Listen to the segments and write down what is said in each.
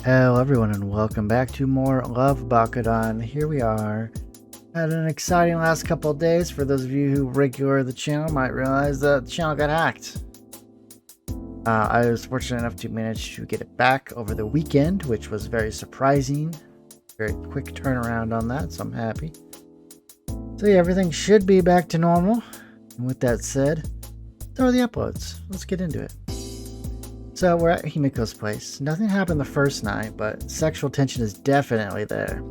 Hello everyone and welcome back to more Love Bakudan. Here we are. Had an exciting last couple of days. For those of you who regular the channel might realize that the channel got hacked. I was fortunate enough to manage to get it back over the weekend, which was very surprising. Very quick turnaround on that, so I'm happy. So yeah, everything should be back to normal. And with that said, so are the uploads. Let's get into it. So we're at Himiko's place. Nothing happened the first night, but sexual tension is definitely there.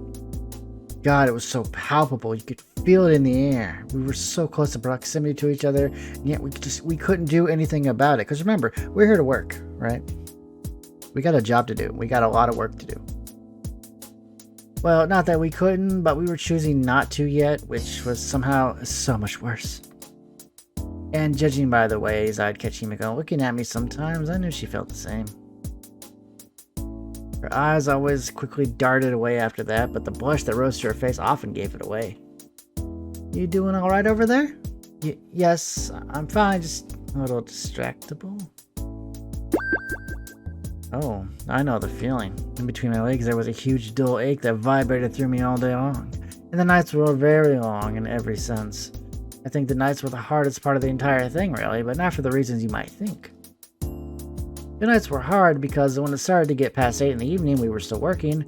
God, it was so palpable. You could feel it in the air. We were so close in proximity to each other, and yet we couldn't do anything about it. Because remember, we're here to work, right? We got a job to do. We got a lot of work to do. Well, not that we couldn't, but we were choosing not to yet, which was somehow so much worse. And judging by the ways I'd catch Himiko looking at me sometimes, I knew she felt the same. Her eyes always quickly darted away after that, but the blush that rose to her face often gave it away. You doing alright over there? Yes, I'm fine, just a little distractible. Oh, I know the feeling. In between my legs there was a huge dull ache that vibrated through me all day long. And the nights were very long in every sense. I think the nights were the hardest part of the entire thing, really, but not for the reasons you might think. The nights were hard because when it started to get past 8 in the evening, we were still working.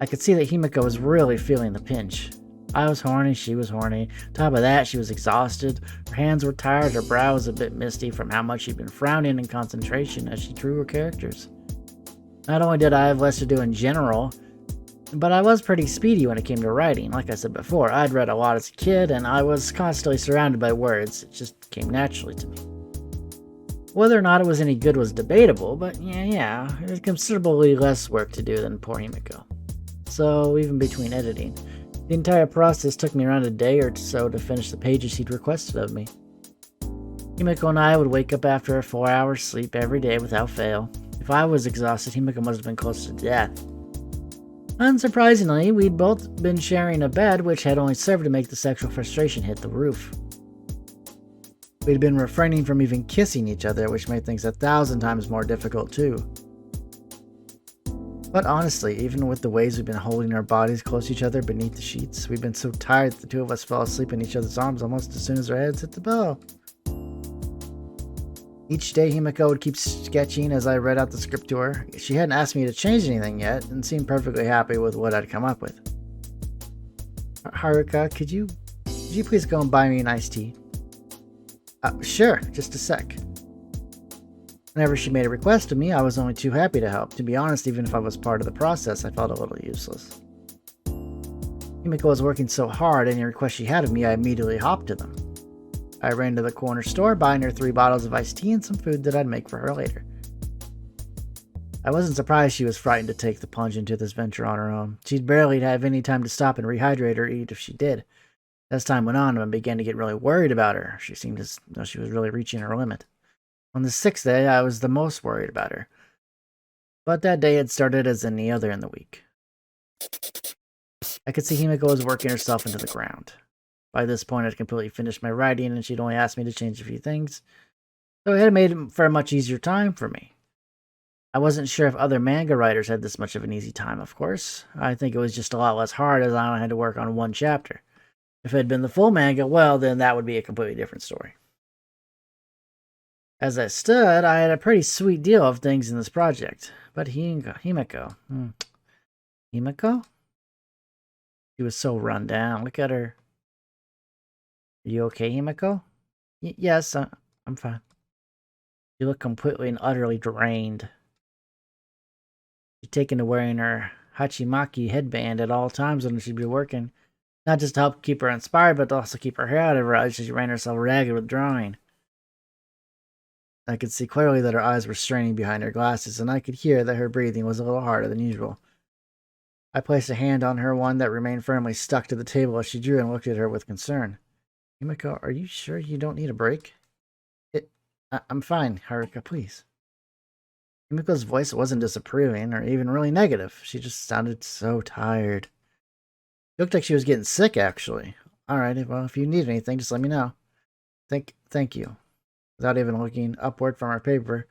I could see that Himiko was really feeling the pinch. I was horny, she was horny. Top of that, she was exhausted. Her hands were tired, her brow was a bit misty from how much she'd been frowning in concentration as she drew her characters. Not only did I have less to do in general, but I was pretty speedy when it came to writing. Like I said before, I'd read a lot as a kid, and I was constantly surrounded by words. It just came naturally to me. Whether or not it was any good was debatable, but yeah, it was considerably less work to do than poor Himiko. So even between editing, the entire process took me around a day or so to finish the pages he'd requested of me. Himiko and I would wake up after a 4 hours sleep every day without fail. If I was exhausted, Himiko must have been close to death. Unsurprisingly, we'd both been sharing a bed, which had only served to make the sexual frustration hit the roof. We'd been refraining from even kissing each other, which made things 1,000 times more difficult too. But honestly, even with the ways we've been holding our bodies close to each other beneath the sheets, we've been so tired that the two of us fell asleep in each other's arms almost as soon as our heads hit the pillow. Each day Himiko would keep sketching as I read out the script to her. She hadn't asked me to change anything yet, and seemed perfectly happy with what I'd come up with. Haruka, could you please go and buy me an iced tea? Sure, just a sec. Whenever she made a request of me, I was only too happy to help. To be honest, even if I was part of the process, I felt a little useless. Himiko was working so hard, any request she had of me, I immediately hopped to them. I ran to the corner store, buying her 3 bottles of iced tea and some food that I'd make for her later. I wasn't surprised she was frightened to take the plunge into this venture on her own. She'd barely have any time to stop and rehydrate or eat if she did. As time went on, I began to get really worried about her. She seemed as though she was really reaching her limit. On the 6th day, I was the most worried about her. But that day had started as any other in the week. I could see Himiko was working herself into the ground. By this point, I'd completely finished my writing, and she'd only asked me to change a few things, so it had made it for a much easier time for me. I wasn't sure if other manga writers had this much of an easy time, of course. I think it was just a lot less hard as I only had to work on 1 chapter. If it had been the full manga, well, then that would be a completely different story. As I stood, I had a pretty sweet deal of things in this project, but Himiko. Himiko? She was so run down. Look at her. Are you okay, Himiko? Yes, I'm fine. You look completely and utterly drained. She's taken to wearing her hachimaki headband at all times when she'd be working, not just to help keep her inspired, but to also keep her hair out of her eyes as she ran herself ragged with drawing. I could see clearly that her eyes were straining behind her glasses, and I could hear that her breathing was a little harder than usual. I placed a hand on her one that remained firmly stuck to the table as she drew and looked at her with concern. Himiko, are you sure you don't need a break? I'm fine, Haruka, please. Himiko's voice wasn't disapproving or even really negative. She just sounded so tired. It looked like she was getting sick, actually. Alright, well, if you need anything, just let me know. Thank you. Without even looking upward from her paper,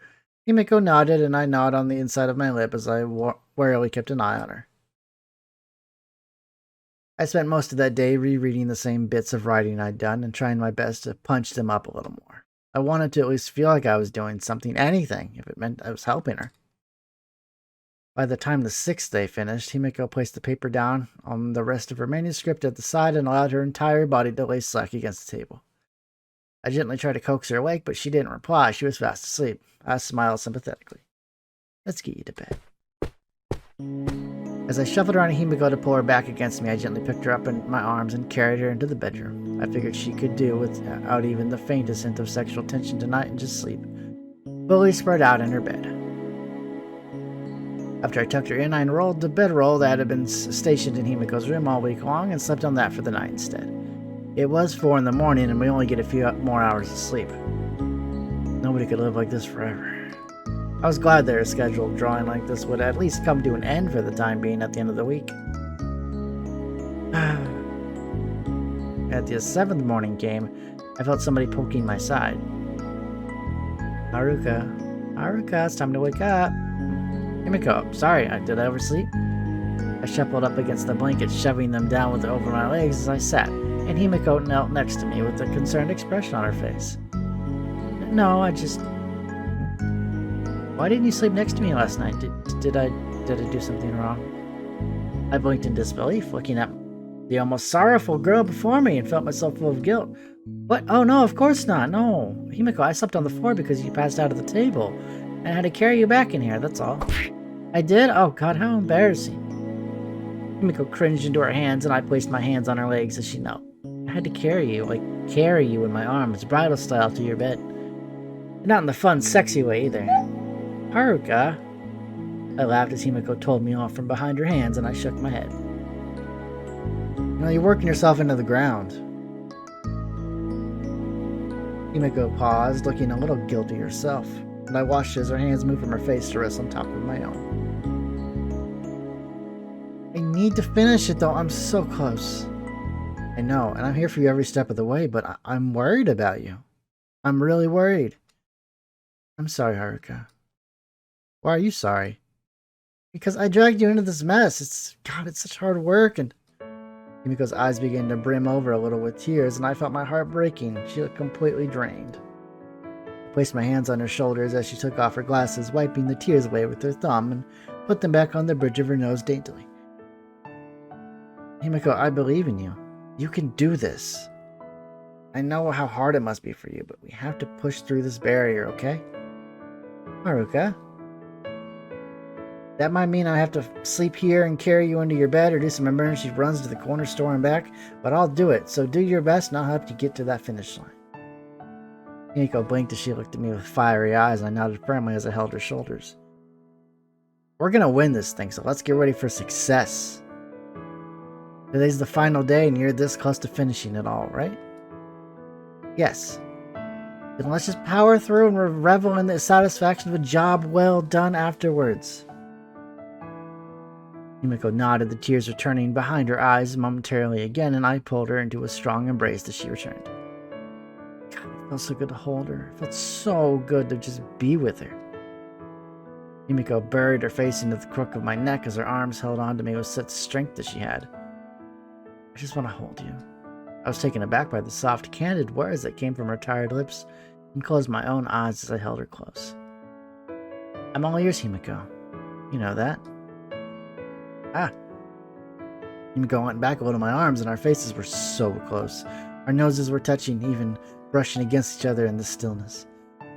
Himiko nodded, and I gnawed on the inside of my lip as I warily kept an eye on her. I spent most of that day rereading the same bits of writing I'd done and trying my best to punch them up a little more. I wanted to at least feel like I was doing something, anything, if it meant I was helping her. By the time the 6th day finished, Himiko placed the paper down on the rest of her manuscript at the side and allowed her entire body to lay slack against the table. I gently tried to coax her awake, but she didn't reply. She was fast asleep. I smiled sympathetically. Let's get you to bed. As I shuffled around Himiko to pull her back against me, I gently picked her up in my arms and carried her into the bedroom. I figured she could do without even the faintest hint of sexual tension tonight and just sleep, fully spread out in her bed. After I tucked her in, I unrolled the bedroll that had been stationed in Himiko's room all week long and slept on that for the night instead. It was 4 in the morning and we only get a few more hours of sleep. Nobody could live like this forever. I was glad their scheduled drawing like this would at least come to an end for the time being at the end of the week. At the 7th morning came, I felt somebody poking my side. Haruka, it's time to wake up. Himiko, sorry, did I oversleep? I shuffled up against the blanket, shoving them down over my legs as I sat, and Himiko knelt next to me with a concerned expression on her face. No, Why didn't you sleep next to me last night? Did I do something wrong? I blinked in disbelief, looking at the almost sorrowful girl before me and felt myself full of guilt. What? Oh no, of course not. No. Himiko, I slept on the floor because you passed out at the table, and I had to carry you back in here, that's all. I did? Oh god, how embarrassing. Himiko cringed into her hands, and I placed my hands on her legs as she knelt. I had to carry you in my arms, bridal style, to your bed. Not in the fun, sexy way either. Haruka. I laughed as Himiko told me off from behind her hands, and I shook my head. You're working yourself into the ground. Himiko paused, looking a little guilty herself, and I watched as her hands moved from her face to rest on top of my own. I need to finish it though, I'm so close. I know, and I'm here for you every step of the way, but I'm worried about you. I'm really worried. I'm sorry, Haruka. Why are you sorry? Because I dragged you into this mess. It's such hard work, and Himiko's eyes began to brim over a little with tears, and I felt my heart breaking. She looked completely drained. I placed my hands on her shoulders as she took off her glasses, wiping the tears away with her thumb, and put them back on the bridge of her nose daintily. Himiko, I believe in you. You can do this. I know how hard it must be for you, but we have to push through this barrier, okay? Haruka? That might mean I have to sleep here and carry you into your bed or do some emergency runs to the corner store and back, but I'll do it, so do your best and I'll help you get to that finish line. Himiko blinked as she looked at me with fiery eyes, and I nodded firmly as I held her shoulders. We're gonna win this thing, so let's get ready for success. Today's the final day and you're this close to finishing it all, right? Yes. Then let's just power through and revel in the satisfaction of a job well done afterwards. Himiko nodded, the tears returning behind her eyes momentarily again, and I pulled her into a strong embrace as she returned. God, it felt so good to hold her. It felt so good to just be with her. Himiko buried her face into the crook of my neck as her arms held onto me with such strength that she had. I just want to hold you. I was taken aback by the soft, candid words that came from her tired lips, and closed my own eyes as I held her close. I'm all ears, Himiko. You know that. Himiko went back a little in my arms, and our faces were so close. Our noses were touching, even brushing against each other in the stillness.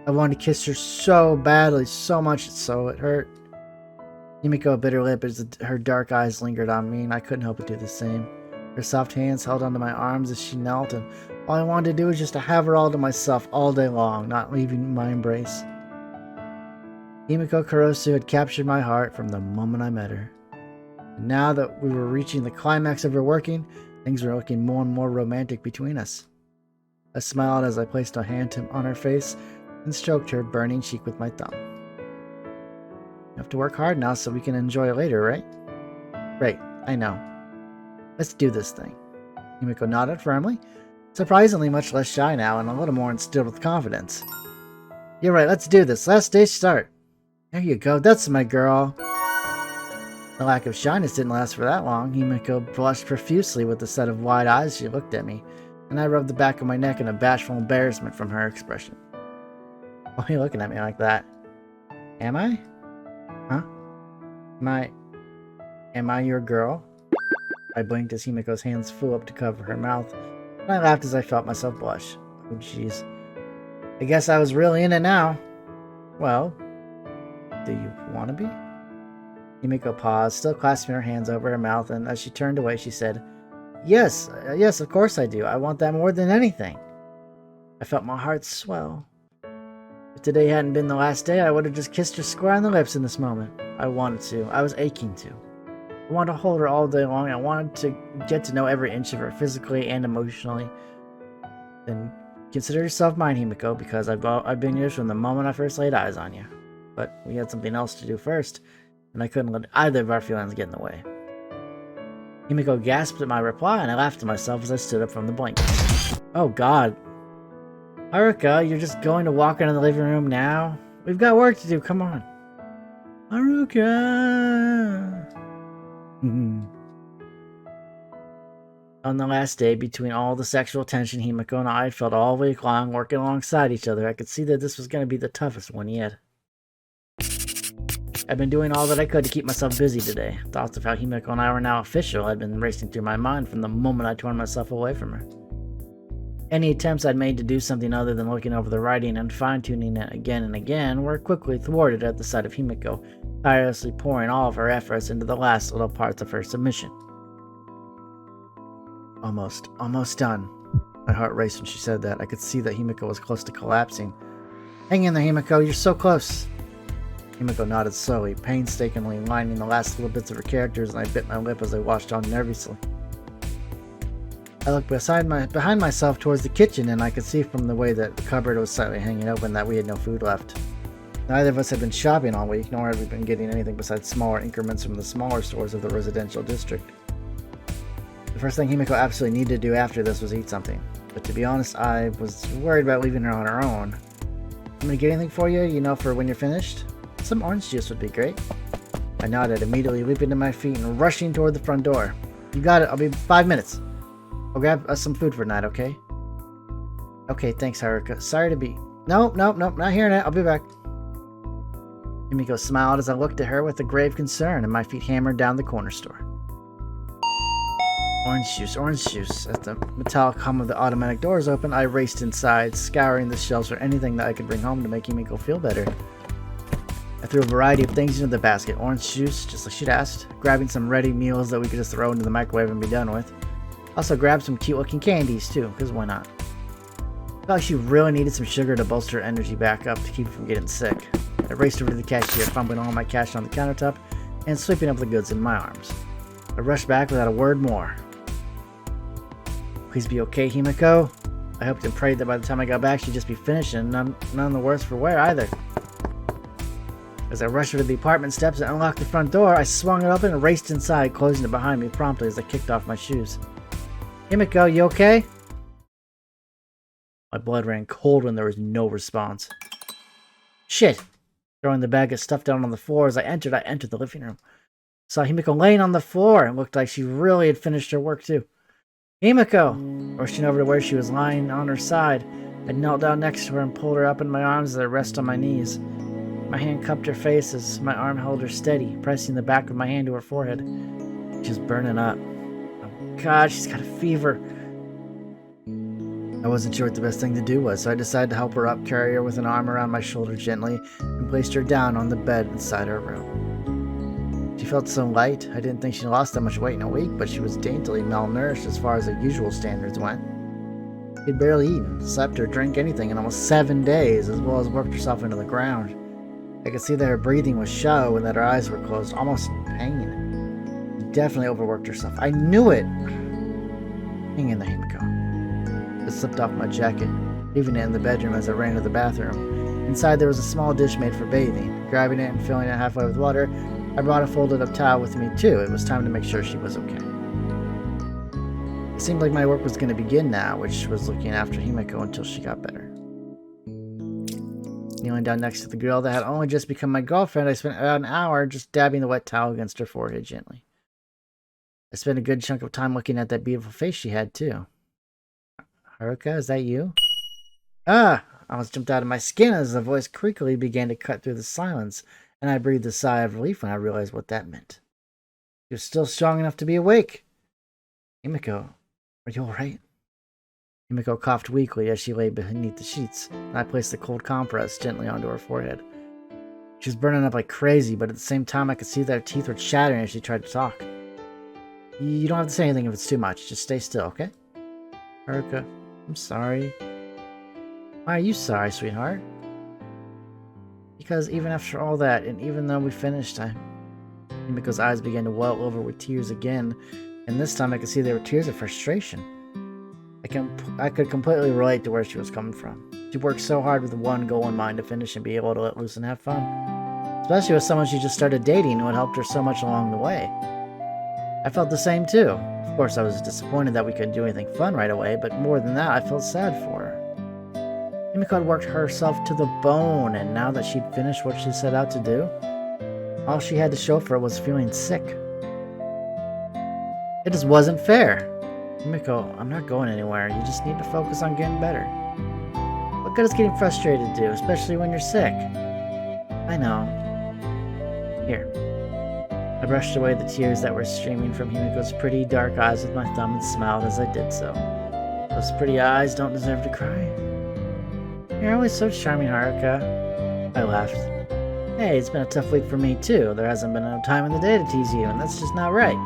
I wanted to kiss her so badly, so much so it hurt. Himiko bit her lip as her dark eyes lingered on me, and I couldn't help but do the same. Her soft hands held onto my arms as she knelt, and all I wanted to do was just to have her all to myself all day long, not leaving my embrace. Himiko Kurosu had captured my heart from the moment I met her. And now that we were reaching the climax of her working, things were looking more and more romantic between us. I smiled as I placed a hand on her face and stroked her burning cheek with my thumb. You have to work hard now so we can enjoy it later, right? Right, I know. Let's do this thing. Himiko nodded firmly, surprisingly much less shy now and a little more instilled with confidence. You're right, let's do this. Last day start. There you go, that's my girl. The lack of shyness didn't last for that long. Himiko blushed profusely with the set of wide eyes she looked at me, and I rubbed the back of my neck in a bashful embarrassment from her expression. Why are you looking at me like that? Am I? Huh? Am I your girl? I blinked as Himiko's hands flew up to cover her mouth, and I laughed as I felt myself blush. Oh jeez. I guess I was really in it now. Well, do you want to be? Himiko paused, still clasping her hands over her mouth, and as she turned away, she said, yes, of course I do. I want that more than anything. I felt my heart swell. If today hadn't been the last day, I would have just kissed her square on the lips in this moment. I wanted to. I was aching to. I wanted to hold her all day long. I wanted to get to know every inch of her, physically and emotionally. Then consider yourself mine, Himiko, because I've been yours from the moment I first laid eyes on you. But we had something else to do first, and I couldn't let either of our feelings get in the way. Himiko gasped at my reply, and I laughed to myself as I stood up from the blanket. Oh god. Haruka, you're just going to walk into the living room now? We've got work to do, come on. Haruka! On the last day, between all the sexual tension Himiko and I had felt all week long working alongside each other, I could see that this was going to be the toughest one yet. I'd been doing all that I could to keep myself busy today. Thoughts of how Himiko and I were now official had been racing through my mind from the moment I torn myself away from her. Any attempts I'd made to do something other than looking over the writing and fine-tuning it again and again were quickly thwarted at the sight of Himiko, tirelessly pouring all of her efforts into the last little parts of her submission. Almost done. My heart raced when she said that. I could see that Himiko was close to collapsing. Hang in there, Himiko, you're so close. Himiko nodded slowly, painstakingly lining the last little bits of her characters, and I bit my lip as I watched on nervously. I looked behind myself towards the kitchen, and I could see from the way that the cupboard was slightly hanging open that we had no food left. Neither of us had been shopping all week, nor had we been getting anything besides smaller increments from the smaller stores of the residential district. The first thing Himiko absolutely needed to do after this was eat something, but to be honest, I was worried about leaving her on her own. I'm gonna get anything for you, for when you're finished? Some orange juice would be great. I nodded, immediately leaping to my feet and rushing toward the front door. You got it, I'll be 5 minutes. I'll grab us some food for tonight, okay? Okay, thanks, Haruka. Sorry to be... Nope, not hearing it. I'll be back. Himiko smiled as I looked at her with a grave concern, and my feet hammered down the corner store. Orange juice. As the metallic hum of the automatic doors opened, I raced inside, scouring the shelves for anything that I could bring home to make Himiko feel better. I threw a variety of things into the basket. Orange juice, just like she'd asked. Grabbing some ready meals that we could just throw into the microwave and be done with. Also grabbed some cute looking candies too, because why not? I felt like she really needed some sugar to bolster her energy back up to keep her from getting sick. I raced over to the cashier, fumbling all my cash on the countertop and sweeping up the goods in my arms. I rushed back without a word more. Please be okay, Himiko. I hoped and prayed that by the time I got back she'd just be finished and none the worse for wear either. As I rushed her to the apartment steps and unlocked the front door, I swung it open and raced inside, closing it behind me promptly as I kicked off my shoes. Himiko, you okay? My blood ran cold when there was no response. Shit! Throwing the bag of stuff down on the floor as I entered the living room. Saw Himiko laying on the floor and looked like she really had finished her work too. Himiko! Rushing over to where she was lying on her side, I knelt down next to her and pulled her up in my arms as I rested on my knees. My hand cupped her face as my arm held her steady, pressing the back of my hand to her forehead. She was burning up. Oh god, she's got a fever. I wasn't sure what the best thing to do was, so I decided to help her up, carry her with an arm around my shoulder gently, and placed her down on the bed inside her room. She felt so light. I didn't think she lost that much weight in a week, but she was daintily malnourished as far as the usual standards went. She'd barely eaten, slept, or drank anything in almost 7 days, as well as worked herself into the ground. I could see that her breathing was shallow and that her eyes were closed, almost in pain. She definitely overworked herself. I knew it! Hang in there, Himiko. I slipped off my jacket, leaving it in the bedroom as I ran to the bathroom. Inside there was a small dish made for bathing. Grabbing it and filling it halfway with water, I brought a folded up towel with me too. It was time to make sure she was okay. It seemed like my work was going to begin now, which was looking after Himiko until she got better. Kneeling down next to the girl that had only just become my girlfriend, I spent about an hour just dabbing the wet towel against her forehead gently. I spent a good chunk of time looking at that beautiful face she had, too. Haruka, is that you? Ah! I almost jumped out of my skin as the voice creakily began to cut through the silence, and I breathed a sigh of relief when I realized what that meant. You're still strong enough to be awake. Himiko, are you alright? Himiko coughed weakly as she lay beneath the sheets, and I placed the cold compress gently onto her forehead. She was burning up like crazy, but at the same time I could see that her teeth were chattering as she tried to talk. You don't have to say anything if it's too much. Just stay still, okay? Haruka, I'm sorry. Why are you sorry, sweetheart? Because even after all that, and even though we finished, Himiko's eyes began to well over with tears again, and this time I could see they were tears of frustration. I could completely relate to where she was coming from. She worked so hard with one goal in mind to finish and be able to let loose and have fun. Especially with someone she just started dating who had helped her so much along the way. I felt the same too. Of course, I was disappointed that we couldn't do anything fun right away, but more than that, I felt sad for her. Himiko had worked herself to the bone, and now that she'd finished what she set out to do, all she had to show for it was feeling sick. It just wasn't fair. Himiko, I'm not going anywhere. You just need to focus on getting better. What good is getting frustrated to do, especially when you're sick? I know. Here. I brushed away the tears that were streaming from Himiko's pretty dark eyes with my thumb and smiled as I did so. Those pretty eyes don't deserve to cry. You're always so charming, Haruka. I laughed. Hey, it's been a tough week for me too. There hasn't been enough time in the day to tease you, and that's just not right.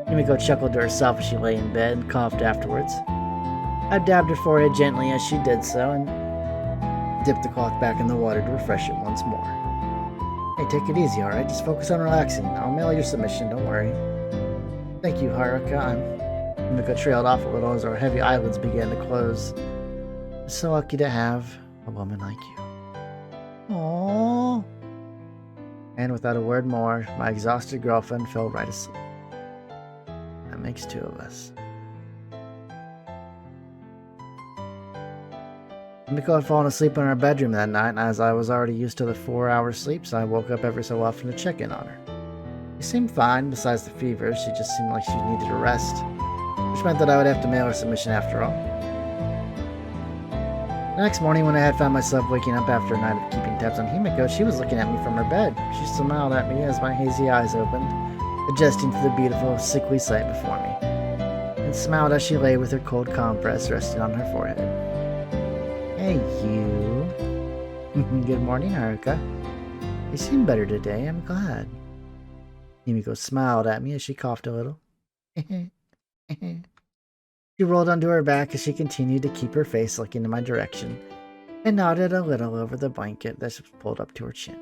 Himiko chuckled to herself as she lay in bed and coughed afterwards. I dabbed her forehead gently as she did so, and dipped the cloth back in the water to refresh it once more. Hey, take it easy, alright? Just focus on relaxing. I'll mail your submission, don't worry. Thank you, Haruka. Himiko trailed off a little as her heavy eyelids began to close. I'm so lucky to have a woman like you. Aww. And without a word more, my exhausted girlfriend fell right asleep. That makes two of us. Himiko had fallen asleep in her bedroom that night, and as I was already used to the 4-hour sleeps, I woke up every so often to check in on her. She seemed fine, besides the fever. She just seemed like she needed a rest, which meant that I would have to mail her submission after all. The next morning, when I had found myself waking up after a night of keeping tabs on Himiko, she was looking at me from her bed. She smiled at me as my hazy eyes opened, adjusting to the beautiful, sickly sight before me, and smiled as she lay with her cold compress resting on her forehead. Hey, you. Good morning, Haruka. You seem better today, I'm glad. Himiko smiled at me as she coughed a little. She rolled onto her back as she continued to keep her face looking in my direction, and nodded a little over the blanket that was pulled up to her chin.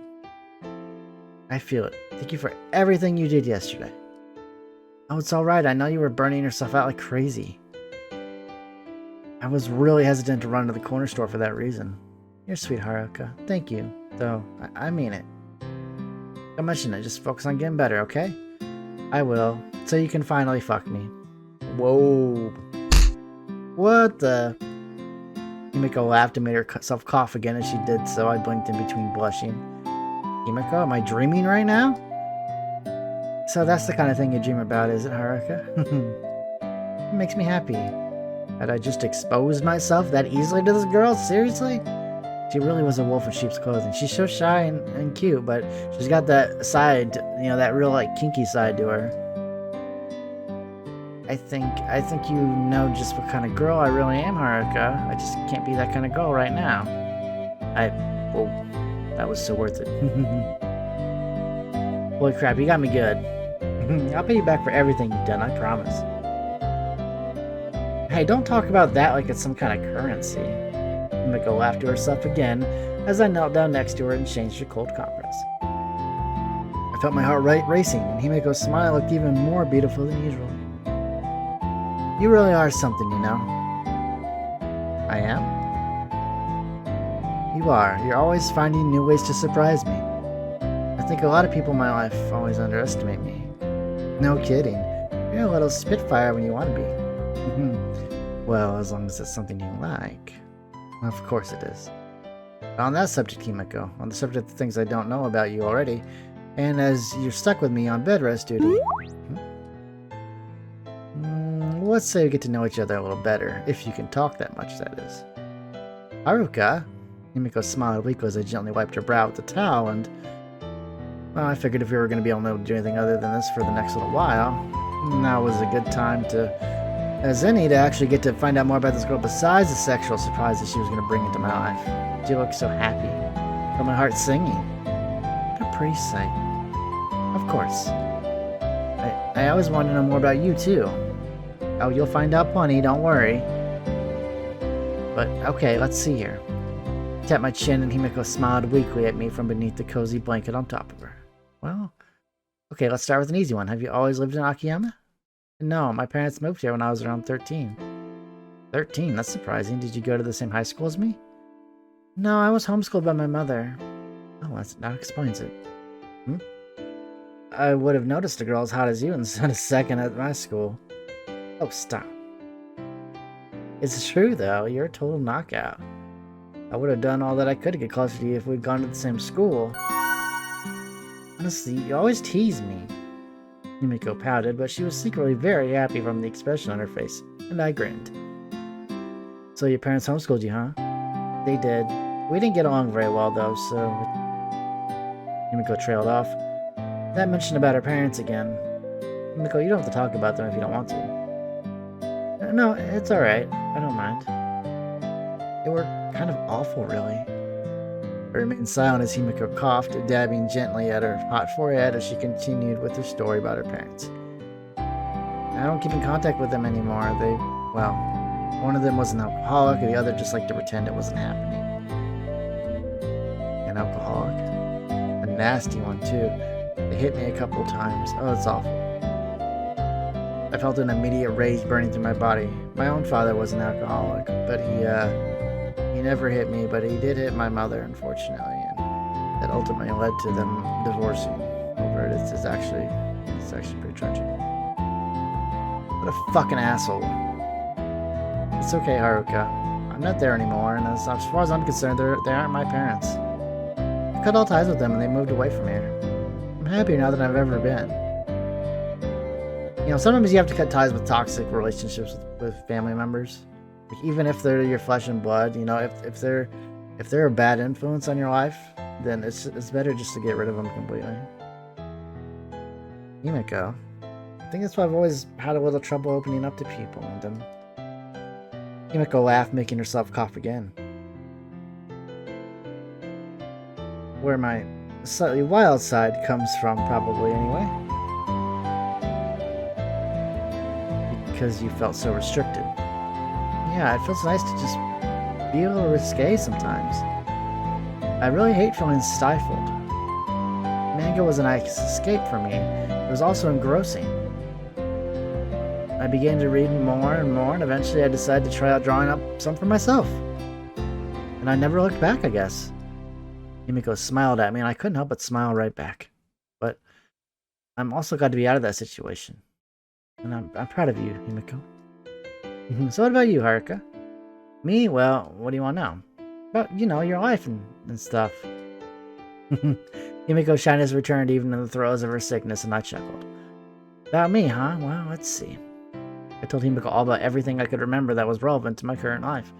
I feel it. Thank you for everything you did yesterday. Oh, it's alright. I know you were burning yourself out like crazy. I was really hesitant to run to the corner store for that reason. You're sweet, Haruka. Thank you. Though, I mean it. Don't mention it. Just focus on getting better, okay? I will. So you can finally fuck me. Whoa. What the? Himiko laughed and made herself cough again as she did so. I blinked in between blushing. Himiko, am I dreaming right now? So that's the kind of thing you dream about, is it, Haruka? It makes me happy. Had I just exposed myself that easily to this girl? Seriously? She really was a wolf in sheep's clothing. She's so shy and cute, but she's got that side, that real, kinky side to her. I think you know just what kind of girl I really am, Haruka. I just can't be that kind of girl right now. Whoa, that was so worth it. Holy crap, you got me good. I'll pay you back for everything you've done, I promise. Hey, don't talk about that like it's some kind of currency. Himiko laughed to herself again as I knelt down next to her and changed her cold compress. I felt my heart racing, and Himiko's smile looked even more beautiful than usual. You really are something, you know. I am? You are. You're always finding new ways to surprise me. I think a lot of people in my life always underestimate me. No kidding. You're a little spitfire when you want to be. Well, as long as it's something you like. Of course it is. On that subject, Himiko, on the subject of things I don't know about you already, and as you're stuck with me on bed rest duty, let's say we get to know each other a little better, if you can talk that much, that is. Haruka? Himiko smiled weakly as I gently wiped her brow with the towel, and well, I figured if we were going to be able to do anything other than this for the next little while, now was a good time as any to actually get to find out more about this girl besides the sexual surprises she was going to bring into my life. She looked so happy. Felt my heart singing. What a pretty sight. Of course. I always wanted to know more about you, too. Oh, you'll find out plenty, don't worry. But, okay, let's see here. I tapped my chin and Himiko smiled weakly at me from beneath the cozy blanket on top of her. Well, okay, let's start with an easy one. Have you always lived in Akiyama? No, my parents moved here when I was around 13. 13? That's surprising. Did you go to the same high school as me? No, I was homeschooled by my mother. Oh, that explains it. I would have noticed a girl as hot as you instead of second at my school. Oh, stop. It's true, though. You're a total knockout. I would have done all that I could to get closer to you if we'd gone to the same school. Honestly, you always tease me. Himiko pouted, but she was secretly very happy from the expression on her face, and I grinned. So your parents homeschooled you, huh? They did. We didn't get along very well, though, so... Himiko trailed off. That mention about her parents again. Himiko, you don't have to talk about them if you don't want to. No, it's alright. I don't mind. They were kind of awful, really. I remained silent as Himiko coughed, dabbing gently at her hot forehead as she continued with her story about her parents. I don't keep in contact with them anymore. One of them was an alcoholic, and the other just liked to pretend it wasn't happening. An alcoholic? A nasty one, too. They hit me a couple times. Oh, it's awful. I felt an immediate rage burning through my body. My own father was an alcoholic, but he never hit me, but he did hit my mother, unfortunately, and that ultimately led to them divorcing over it. It's actually pretty tragic. What a fucking asshole. It's okay, Haruka. I'm not there anymore, and as far as I'm concerned, they aren't my parents. I cut all ties with them, and they moved away from here. I'm happier now than I've ever been. You know, sometimes you have to cut ties with toxic relationships with family members. Like, even if they're your flesh and blood, you know, if they're a bad influence on your life, then it's better just to get rid of them completely. Himiko, I think that's why I've always had a little trouble opening up to people. And Himiko laughed, making herself cough again. Where my slightly wild side comes from, probably anyway. Because you felt so restricted. Yeah, it feels nice to just be a little risque sometimes. I really hate feeling stifled. Manga was a nice escape for me. It was also engrossing. I began to read more and more, and eventually I decided to try out drawing up some for myself. And I never looked back, I guess. Himiko smiled at me, and I couldn't help but smile right back. But I'm also glad to be out of that situation. And I'm proud of you, Himiko. So what about you, Haruka? Me? Well, what do you want to know? About, your life and stuff. Himiko's shyness returned even in the throes of her sickness, and I chuckled. About me, huh? Well, let's see. I told Himiko all about everything I could remember that was relevant to my current life.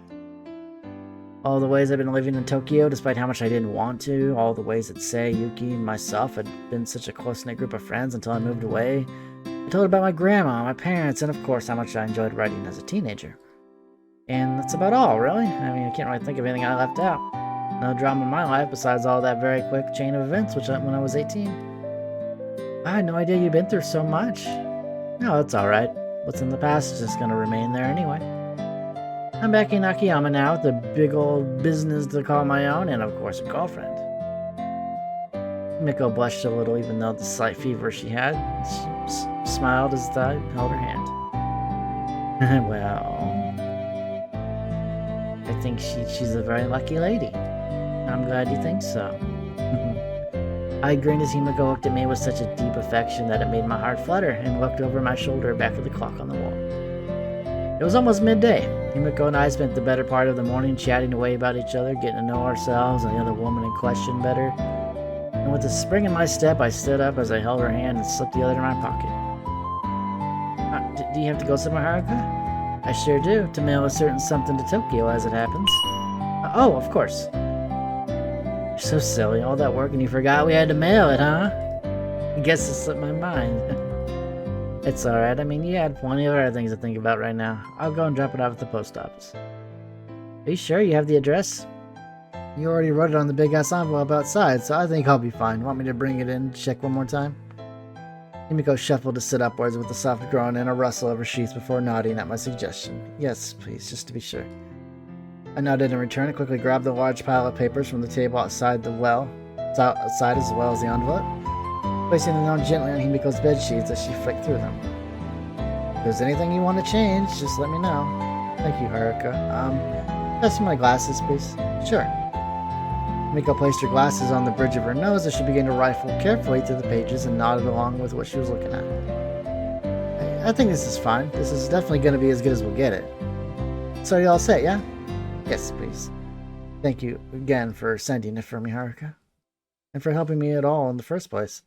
All the ways I've been living in Tokyo, despite how much I didn't want to. All the ways that Sei, Yuki, and myself had been such a close-knit group of friends until I moved away. I told her about my grandma, my parents, and of course how much I enjoyed writing as a teenager. And that's about all, really. I mean, I can't really think of anything I left out. No drama in my life besides all that very quick chain of events when I was 18. I had no idea you'd been through so much. No, it's alright. What's in the past is just going to remain there anyway. I'm back in Akiyama now with a big old business to call my own and, of course, a girlfriend. Himiko blushed a little even though the slight fever she had. She smiled as I held her hand. Well, I think she's a very lucky lady. I'm glad you think so. I grinned as Himiko looked at me with such a deep affection that it made my heart flutter and looked over my shoulder back at the clock on the wall. It was almost midday. Himiko and I spent the better part of the morning chatting away about each other, getting to know ourselves and the other woman in question better. And with a spring in my step, I stood up as I held her hand and slipped the other in my pocket. Do you have to go somewhere, Haruka? I sure do, to mail a certain something to Tokyo, as it happens. Oh, of course. You're so silly, all that work and you forgot we had to mail it, huh? I guess it slipped my mind. It's alright, I mean, you had plenty of other things to think about right now. I'll go and drop it off at the post office. Are you sure you have the address? You already wrote it on the big-ass envelope outside, so I think I'll be fine. Want me to bring it in and check one more time? Himiko shuffled to sit upwards with a soft groan and a rustle of her sheets before nodding at my suggestion. Yes, please, just to be sure. I nodded in return and quickly grabbed the large pile of papers from the table outside as well as the envelope, placing them down gently on Himiko's bed sheets as she flicked through them. If there's anything you want to change, just let me know. Thank you, Haruka. Pass me my glasses, please. Sure. Himiko placed her glasses on the bridge of her nose as she began to rifle carefully through the pages and nodded along with what she was looking at. I think this is fine. This is definitely going to be as good as we'll get it. So you all set, yeah? Yes, please. Thank you again for sending it for me, Haruka. And for helping me at all in the first place.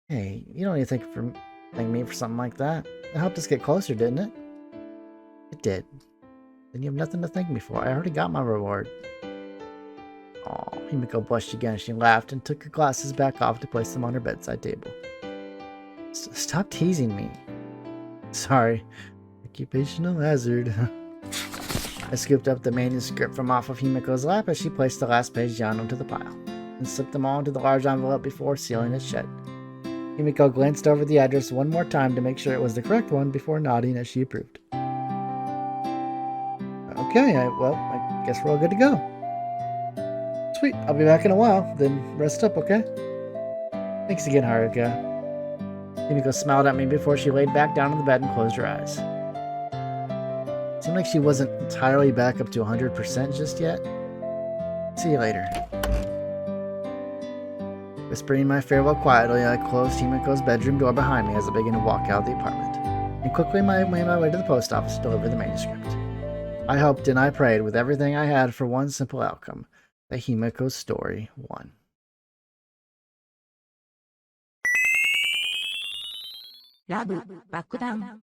Hey, you don't need to thank me for something like that. It helped us get closer, didn't it? It did. Then you have nothing to thank me for. I already got my reward. Aw, Himiko blushed again as she laughed and took her glasses back off to place them on her bedside table. Stop teasing me. Sorry. Occupational hazard. I scooped up the manuscript from off of Himiko's lap as she placed the last page down onto the pile, and slipped them all into the large envelope before sealing it shut. Himiko glanced over the address one more time to make sure it was the correct one before nodding as she approved. Okay, I guess we're all good to go. Sweet, I'll be back in a while, then rest up, okay? Thanks again, Haruka. Himiko smiled at me before she laid back down on the bed and closed her eyes. It seemed like she wasn't entirely back up to 100% just yet. See you later. Whispering my farewell quietly, I closed Himiko's bedroom door behind me as I began to walk out of the apartment, and quickly made my way to the post office to deliver the manuscript. I hoped and I prayed with everything I had for one simple outcome, that Himiko's story won. Love, Bakudan